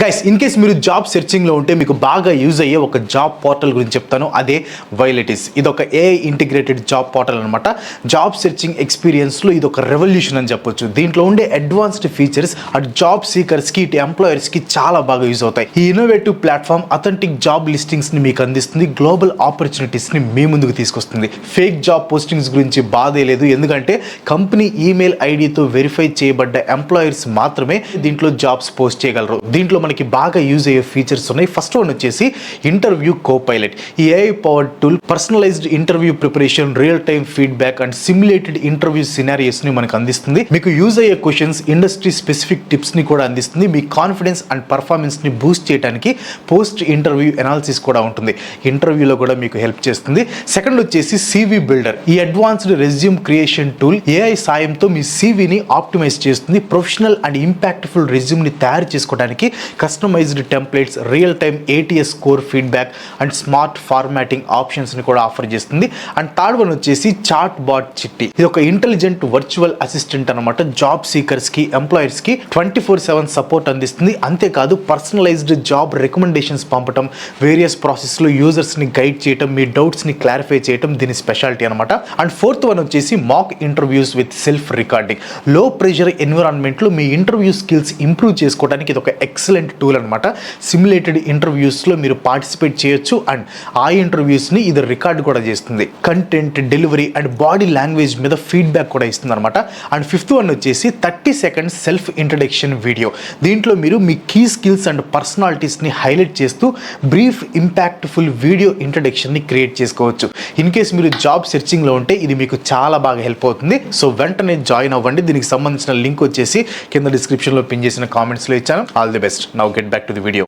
Guys in case మీరు job సెర్చింగ్లో ఉంటే మీకు బాగా యూజ్ అయ్యే ఒక జాబ్ పోర్టల్ గురించి చెప్తాను. అదే వైలెటిస్. ఇది ఒక ఏఐ ఇంటిగ్రేటెడ్ జాబ్ పోర్టల్ అనమాట. జాబ్ సెర్చింగ్ ఎక్స్పీరియన్స్లో ఇది ఒక రెవల్యూషన్ అని చెప్పొచ్చు. దీంట్లో ఉండే అడ్వాన్స్డ్ ఫీచర్స్ అటు జాబ్ సీకర్స్కి ఇటు ఎంప్లాయర్స్కి చాలా బాగా యూజ్ అవుతాయి. ఈ ఇన్నోవేటివ్ ప్లాట్ఫామ్ అథెంటిక్ జాబ్ లిస్టింగ్స్ని మీకు అందిస్తుంది, గ్లోబల్ ఆపర్చునిటీస్ని మీ ముందుకు తీసుకొస్తుంది. ఫేక్ జాబ్ పోస్టింగ్స్ గురించి బాధే లేదు, ఎందుకంటే కంపెనీ ఈమెయిల్ ఐడితో వెరిఫై చేయబడ్డ ఎంప్లాయర్స్ మాత్రమే దీంట్లో జాబ్స్ పోస్ట్ చేయగలరు. దీంట్లో మనకి బాగా యూజ్ అయ్యే ఫీచర్స్ ఉన్నాయి. ఫస్ట్ వన్ వచ్చేసి ఇంటర్వ్యూ కోపైలట్. ఈ AI powered tool personalised interview preparation, real time feedback and simulated interview scenarios ని మనకు అందిస్తుంది. మీకు యూజ్ అయ్యే క్వశ్చన్స్, ఇండస్ట్రీ స్పెసిఫిక్ టిప్స్ ని కూడా అందిస్తుంది. మీ కాన్ఫిడెన్స్ అండ్ పర్ఫార్మెన్స్ ని బూస్ట్ చేయడానికి పోస్ట్ ఇంటర్వ్యూ ఎనాలిసిస్ కూడా ఉంటుంది. ఇంటర్వ్యూలో కూడా మీకు హెల్ప్ చేస్తుంది. సెకండ్ వచ్చేసి సివి బిల్డర్. ఈ advanced resume creation tool AI సాయంతో మీ సివిని ఆప్టిమైజ్ చేస్తుంది. ప్రొఫెషనల్ అండ్ ఇంపాక్ట్ఫుల్ రెజ్యూమ్ ని తయారు చేసుకోవడానికి customised templates, real time ATS score feedback and smart formatting options ని కూడా ఆఫర్ చేస్తుంది. అండ్ థర్డ్ వన్ వచ్చేసి చాట్ బాట్ చిట్టి. ఇది ఒక ఇంటెలిజెంట్ వర్చువల్ అసిస్టెంట్ అనమాట. జాబ్ సీకర్స్ కి, ఎంప్లాయర్స్ కి 24/7 సపోర్ట్ అందిస్తుంది. అంతేకాదు పర్సనలైజ్డ్ జాబ్ రికమెండేషన్స్ పంపడం, వేరియస్ ప్రాసెస్ లో యూజర్స్ ని గైడ్ చేయడం, మీ డౌట్స్ ని క్లారిఫై చేయడం దీని స్పెషాలిటీ అనమాట. అండ్ ఫోర్త్ వన్ వచ్చేసి mock interviews with self recording. లో ప్రెషర్ ఎన్విరాన్మెంట్ లో మీ ఇంటర్వ్యూ స్కిల్స్ ఇంప్రూవ్ చేసుకోవడానికి ఇది ఒక ఎక్సలెంట్ టూల్ అనమాట. సిమ్యులేటెడ్ ఇంటర్వ్యూస్లో మీరు పార్టిసిపేట్ చేయొచ్చు అండ్ ఆ ఇంటర్వ్యూస్ని ఇది రికార్డ్ కూడా చేస్తుంది. Content, delivery and body language మీద ఫీడ్బ్యాక్ కూడా ఇస్తుంది అనమాట. అండ్ ఫిఫ్త్ వన్ వచ్చేసి 30 సెకండ్స్ సెల్ఫ్ ఇంట్రడక్షన్ వీడియో. దీంట్లో మీరు మీ కీ స్కిల్స్ అండ్ పర్సనాలిటీస్ని హైలైట్ చేస్తూ బ్రీఫ్ ఇంపాక్ట్ఫుల్ వీడియో ఇంట్రడక్షన్ని క్రియేట్ చేసుకోవచ్చు. ఇన్ కేస్ మీరు జాబ్ సెర్చింగ్లో ఉంటే ఇది మీకు చాలా బాగా హెల్ప్ అవుతుంది. సో వెంటనే జాయిన్ అవ్వండి. దీనికి సంబంధించిన లింక్ వచ్చేసి కింద డిస్క్రిప్షన్లో పిన్ చేసిన కామెంట్స్లో ఇచ్చాను. All the best. Now get back to the video.